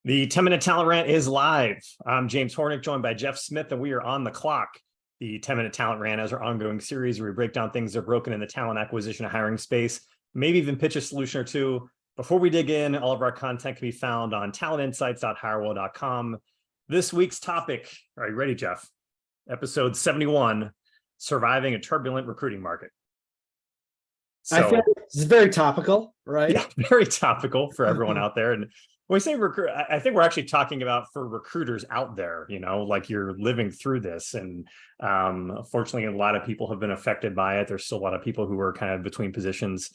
The 10-minute talent rant is live. I'm James Hornick, joined by Jeff Smith, and we are on the clock. The 10-minute talent rant is our ongoing series where we break down things that are broken in the talent acquisition and hiring space, maybe even pitch a solution or two. Before we dig in, all of our content can be found on talentinsights.hirewell.com. This week's topic, are you ready, Jeff? Episode 71, Surviving a Turbulent Recruiting Market. So, I feel it's very topical, right? Yeah, very topical for everyone out there. And when we say recruit, I think we're actually talking about for recruiters out there, like you're living through this. And unfortunately, a lot of people have been affected by it. There's still a lot of people who are kind of between positions.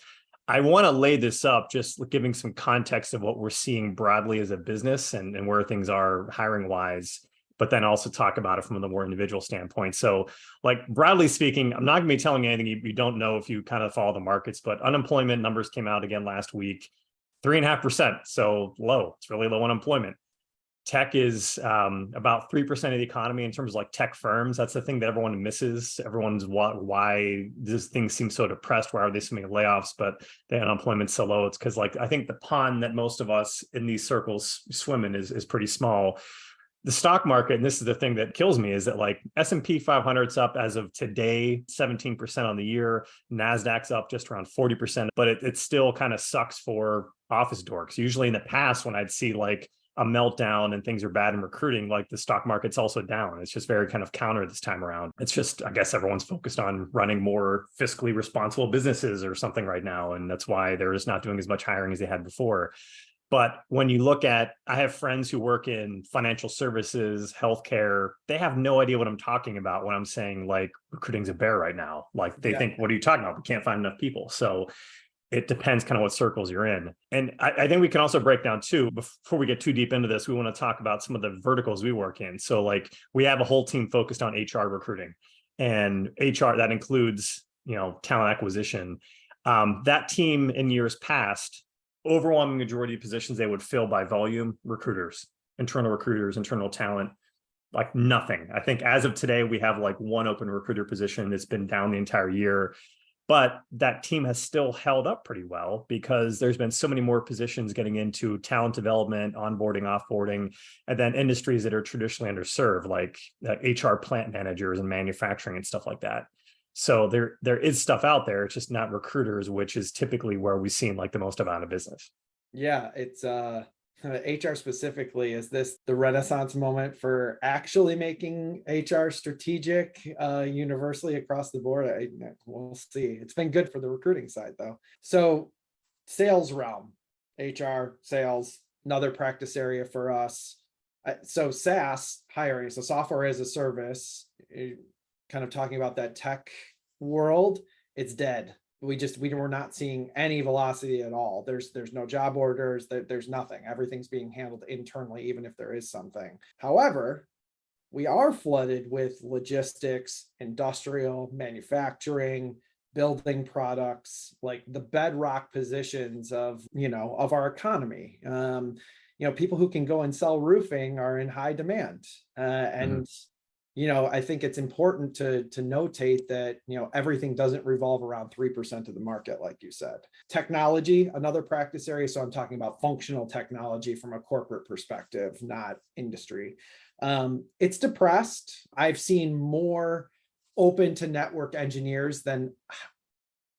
I want to lay this up, just giving some context of what we're seeing broadly as a business and where things are hiring wise, but then also talk about it from the more individual standpoint. So like broadly speaking, I'm not going to be telling you anything you don't know if you kind of follow the markets, but unemployment numbers came out again last week. 3.5%, so low. It's really low unemployment. Tech is about 3% of the economy in terms of like tech firms. That's the thing that everyone misses. Everyone's why this thing seems so depressed. Why are they so many layoffs? But the unemployment's so low. It's because I think the pond that most of us in these circles swim in is pretty small. The stock market, and this is the thing that kills me, is that S&P 500's up as of today, 17% on the year. NASDAQ's up just around 40%, but it still kind of sucks for office dorks. Usually in the past, when I'd see a meltdown and things are bad in recruiting, the stock market's also down. It's just very kind of counter this time around. It's just, I guess everyone's focused on running more fiscally responsible businesses or something right now. And that's why they're just not doing as much hiring as they had before. But when you look at, I have friends who work in financial services, healthcare, they have no idea what I'm talking about when I'm saying recruiting's a bear right now. They think, what are you talking about? We can't find enough people. So it depends kind of what circles you're in. And I think we can also break down too, before we get too deep into this, we want to talk about some of the verticals we work in. So we have a whole team focused on HR recruiting, and HR, that includes, talent acquisition. That team in years past, overwhelming majority of positions they would fill by volume recruiters, internal talent, nothing. I think as of today, we have one open recruiter position that's been down the entire year. But that team has still held up pretty well because there's been so many more positions getting into talent development, onboarding, offboarding, and then industries that are traditionally underserved, like HR plant managers and manufacturing and stuff like that. So there is stuff out there. It's just not recruiters, which is typically where we've seen the most amount of business. Yeah, it's HR specifically. Is this the renaissance moment for actually making HR strategic universally across the board? We'll see. It's been good for the recruiting side though. So sales realm, HR, sales, another practice area for us. So SaaS hiring, so software as a service, kind of talking about that tech world, it's dead. We're not seeing any velocity at all. There's no job orders, there's nothing. Everything's being handled internally, even if there is something. However, we are flooded with logistics, industrial, manufacturing, building products, the bedrock positions of our economy. People who can go and sell roofing are in high demand. I think it's important to notate that, everything doesn't revolve around 3% of the market, like you said. Technology, another practice area. So I'm talking about functional technology from a corporate perspective, not industry. It's depressed. I've seen more open to network engineers than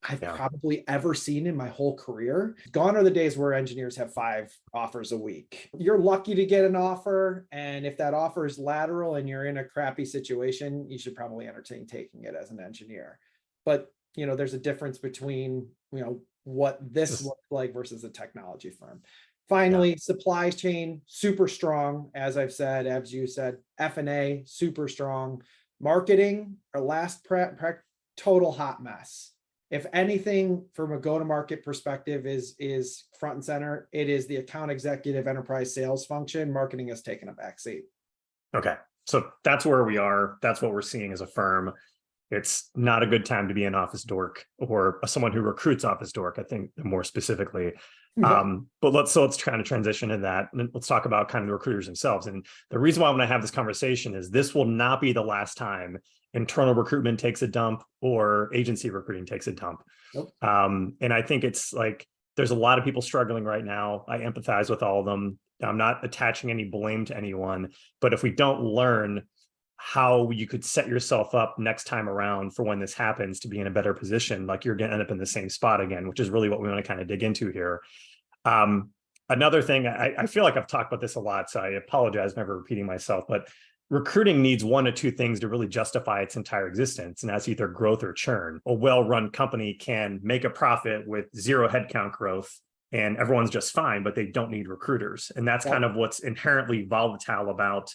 I've probably ever seen in my whole career. Gone are the days where engineers have 5 offers a week. You're lucky to get an offer. And if that offer is lateral and you're in a crappy situation, you should probably entertain taking it as an engineer. But, there's a difference between, what this looks like versus a technology firm. Finally, supply chain, super strong. As I've said, as you said, F&A, super strong. Marketing, our last total hot mess. If anything, from a go-to-market perspective is front and center, it is the account executive enterprise sales function. Marketing has taken a backseat. Okay. So that's where we are. That's what we're seeing as a firm. It's not a good time to be an office dork or someone who recruits office dork, I think more specifically. But let's kind of transition into that. And let's talk about kind of the recruiters themselves. And the reason why I want to have this conversation is this will not be the last time internal recruitment takes a dump or agency recruiting takes a dump. Nope. And I think it's There's a lot of people struggling right now. I empathize with all of them. I'm not attaching any blame to anyone, but if we don't learn how you could set yourself up next time around for when this happens to be in a better position, like you're going to end up in the same spot again, which is really what we want to kind of dig into here. Another thing, I feel like I've talked about this a lot, so I apologize for repeating myself, but recruiting needs one of two things to really justify its entire existence, and that's either growth or churn. A well-run company can make a profit with zero headcount growth and everyone's just fine, but they don't need recruiters. And that's kind of what's inherently volatile about,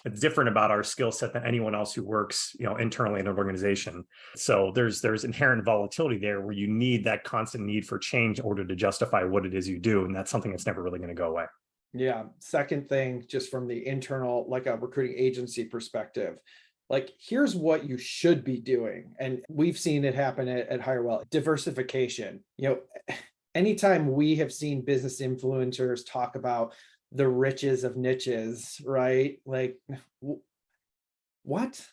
it's different about our skill set than anyone else who works, internally in an organization. So there's inherent volatility there where you need that constant need for change in order to justify what it is you do. And that's something that's never really going to go away. Yeah. Second thing, just from the internal, like a recruiting agency perspective, like here's what you should be doing. And we've seen it happen at Hirewell: diversification. Anytime we have seen business influencers talk about the riches of niches, right? Like, what?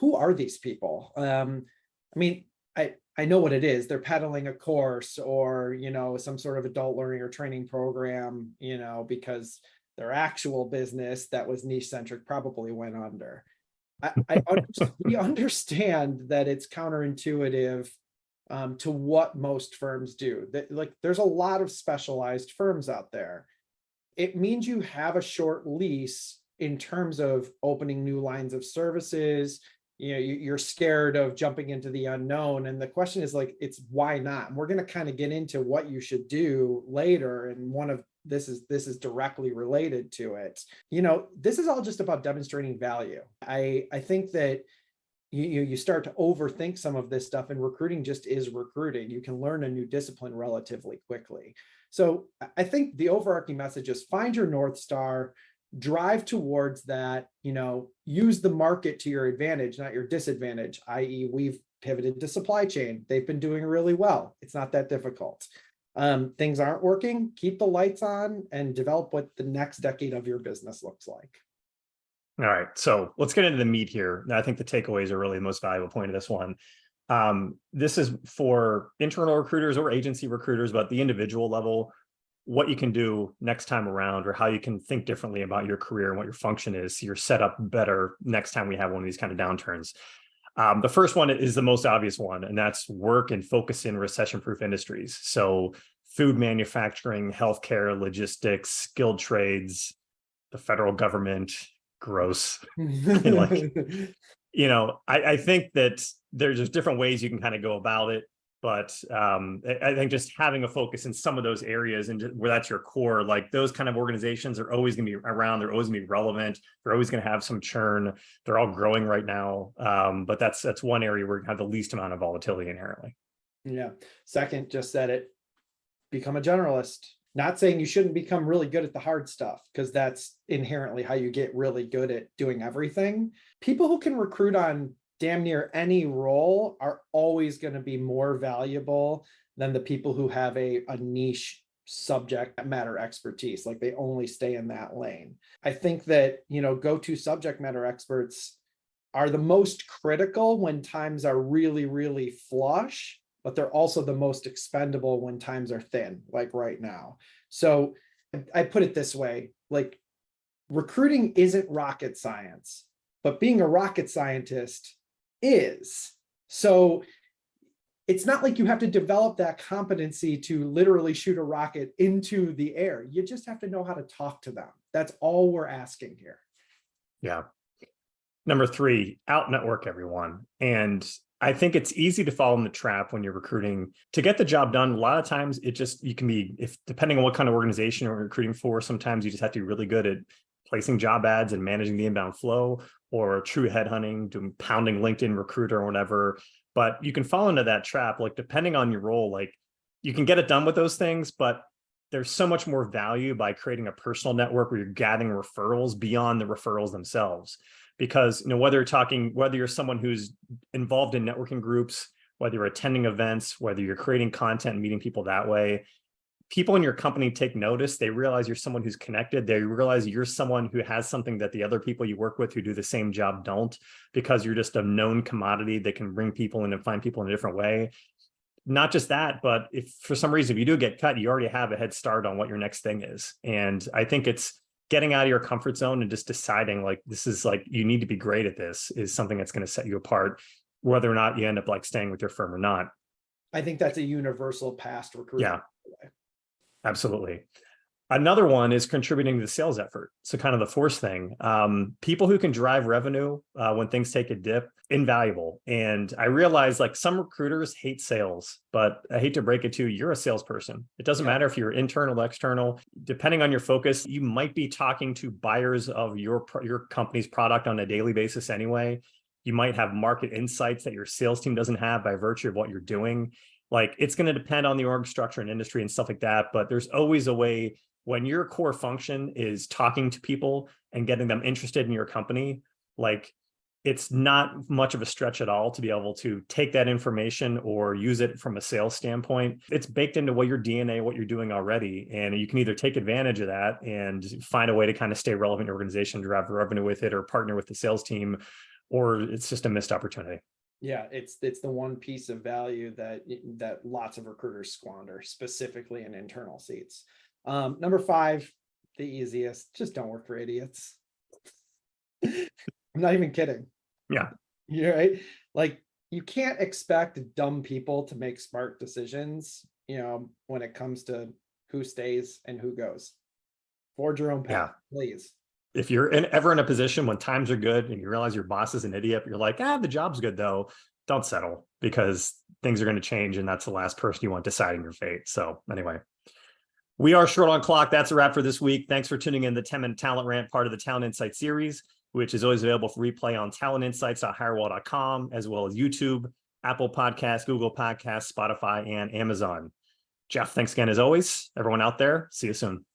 Who are these people? I know what it is. They're peddling a course or, some sort of adult learning or training program, because their actual business that was niche centric probably went under. We understand that it's counterintuitive to what most firms do. There's a lot of specialized firms out there. It means you have a short lease in terms of opening new lines of services. You're scared of jumping into the unknown. And the question is it's why not? And we're going to kind of get into what you should do later. And this is directly related to it. This is all just about demonstrating value. I think that you start to overthink some of this stuff, and recruiting just is recruiting. You can learn a new discipline relatively quickly. So I think the overarching message is find your North Star, drive towards that, use the market to your advantage, not your disadvantage, i.e. we've pivoted to supply chain. They've been doing really well. It's not that difficult. Things aren't working, keep the lights on and develop what the next decade of your business looks like. All right, so let's get into the meat here. I think the takeaways are really the most valuable point of this one. This is for internal recruiters or agency recruiters, but at the individual level, what you can do next time around, or how you can think differently about your career and what your function is, so you're set up better next time we have one of these kind of downturns. The first one is the most obvious one, and that's work and focus in recession-proof industries. So food manufacturing, healthcare, logistics, skilled trades, the federal government. Gross. I think that there's just different ways you can kind of go about it, but I think just having a focus in some of those areas and where that's your core, like those kind of organizations are always going to be around. They're always going to be relevant. They're always going to have some churn. They're all growing right now, but that's one area where you have the least amount of volatility inherently. Yeah. Second, just said it. Become a generalist. Not saying you shouldn't become really good at the hard stuff, because that's inherently how you get really good at doing everything. People who can recruit on damn near any role are always going to be more valuable than the people who have a niche subject matter expertise. Like they only stay in that lane. I think that, go-to subject matter experts are the most critical when times are really, really flush, but they're also the most expendable when times are thin, like right now. So I put it this way, like recruiting isn't rocket science, but being a rocket scientist is. So it's not like you have to develop that competency to literally shoot a rocket into the air. You just have to know how to talk to them. That's all we're asking here. Yeah. Number 3, out network everyone. And I think it's easy to fall in the trap when you're recruiting to get the job done. A lot of times you can be, depending on what kind of organization you're recruiting for, sometimes you just have to be really good at placing job ads and managing the inbound flow, or true headhunting, doing pounding LinkedIn Recruiter or whatever. But you can fall into that trap, like depending on your role, like you can get it done with those things, but there's so much more value by creating a personal network where you're gathering referrals beyond the referrals themselves. Because whether you're someone who's involved in networking groups, whether you're attending events, whether you're creating content and meeting people that way, people in your company take notice. They realize you're someone who's connected. They realize you're someone who has something that the other people you work with who do the same job don't, because you're just a known commodity that can bring people in and find people in a different way. not just that, but if for some reason, if you do get cut, you already have a head start on what your next thing is. And I think it's getting out of your comfort zone and just deciding like, this is like, you need to be great at this is something that's going to set you apart, whether or not you end up like staying with your firm or not. I think that's a universal past recruiting. Yeah, absolutely. Another one is contributing to the sales effort. So kind of the force thing. People who can drive revenue when things take a dip, invaluable. And I realize like some recruiters hate sales, but I hate to break it to you, you're a salesperson. It doesn't matter if you're internal, external, depending on your focus, you might be talking to buyers of your company's product on a daily basis anyway. You might have market insights that your sales team doesn't have by virtue of what you're doing. Like it's going to depend on the org structure and industry and stuff like that, but there's always a way. When your core function is talking to people and getting them interested in your company, like it's not much of a stretch at all to be able to take that information or use it from a sales standpoint. It's baked into what your DNA, what you're doing already. And you can either take advantage of that and find a way to kind of stay relevant in your organization, drive revenue with it, or partner with the sales team, or it's just a missed opportunity. Yeah, it's the one piece of value that lots of recruiters squander, specifically in internal seats. Number 5, the easiest, just don't work for idiots. I'm not even kidding. Yeah. You're right. Like you can't expect dumb people to make smart decisions, when it comes to who stays and who goes. Forge your own path, please. If you're ever in a position when times are good and you realize your boss is an idiot, you're like, the job's good though, don't settle because things are going to change and that's the last person you want deciding your fate. So anyway. We are short on clock. That's a wrap for this week. Thanks for tuning in to the 10-Minute Talent Rant, part of the Talent Insights series, which is always available for replay on talentinsights.hirewell.com, as well as YouTube, Apple Podcasts, Google Podcasts, Spotify, and Amazon. Jeff, thanks again as always. Everyone out there, see you soon.